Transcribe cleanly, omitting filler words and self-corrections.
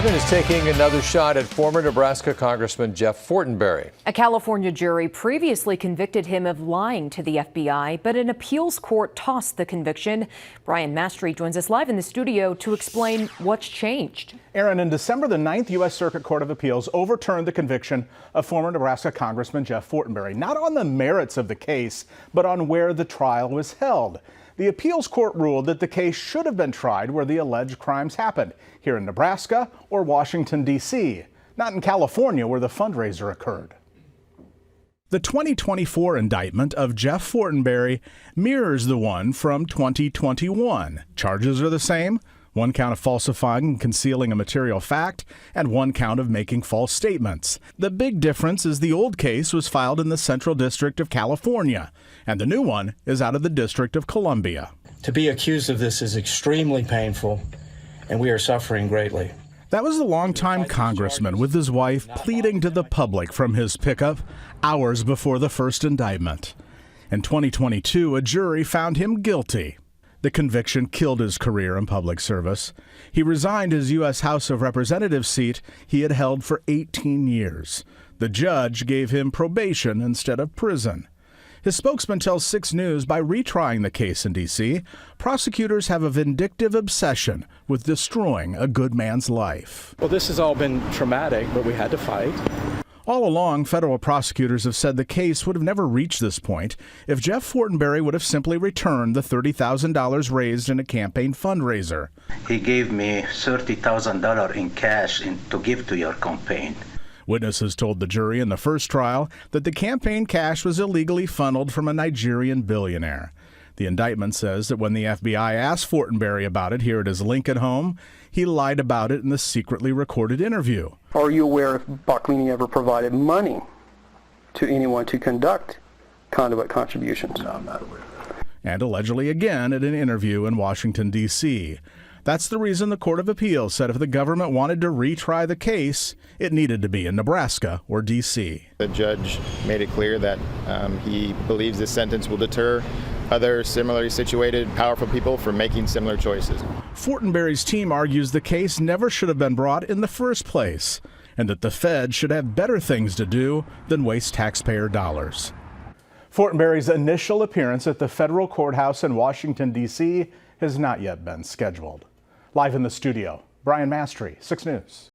11 is taking another shot at former Nebraska Congressman Jeff Fortenberry. A California jury previously convicted him of lying to the FBI, but an appeals court tossed the conviction. Brian Mastry joins us live in the studio to explain what's changed. Aaron, in December, the Ninth U.S. Circuit Court of Appeals overturned the conviction of former Nebraska Congressman Jeff Fortenberry, not on the merits of the case, but on where the trial was held. The appeals court ruled that the case should have been tried where the alleged crimes happened, here in Nebraska or Washington, D.C., not in California where the fundraiser occurred. The 2024 indictment of Jeff Fortenberry mirrors the one from 2021. Charges are the same: one count of falsifying and concealing a material fact, and one count of making false statements. The big difference is the old case was filed in the Central District of California, and the new one is out of the District of Columbia. To be accused of this is extremely painful, and we are suffering greatly. That was the longtime congressman with his wife pleading to the public from his pickup hours before the first indictment. In 2022, a jury found him guilty. The conviction killed his career in public service. He resigned his U.S. House of Representatives seat he had held for 18 years. The judge gave him probation instead of prison. His spokesman tells 6 News by retrying the case in D.C., prosecutors have a vindictive obsession with destroying a good man's life. Well, this has all been traumatic, but we had to fight. All along, federal prosecutors have said the case would have never reached this point if Jeff Fortenberry would have simply returned the $30,000 raised in a campaign fundraiser. He gave me $30,000 in cash to give to your campaign. Witnesses told the jury in the first trial that the campaign cash was illegally funneled from a Nigerian billionaire. The indictment says that when the FBI asked Fortenberry about it here at his Lincoln home, he lied about it in the secretly recorded interview. Are you aware if Bocklini ever provided money to anyone to conduct conduit contributions? No, I'm not aware of that. And allegedly again at an interview in Washington, D.C. That's the reason the Court of Appeals said if the government wanted to retry the case, it needed to be in Nebraska or D.C. The judge made it clear that he believes this sentence will deter other similarly situated, powerful people from making similar choices. Fortenberry's team argues the case never should have been brought in the first place, and that the Fed should have better things to do than waste taxpayer dollars. Fortenberry's initial appearance at the federal courthouse in Washington, D.C. has not yet been scheduled. Live in the studio, Brian Mastry, 6 News.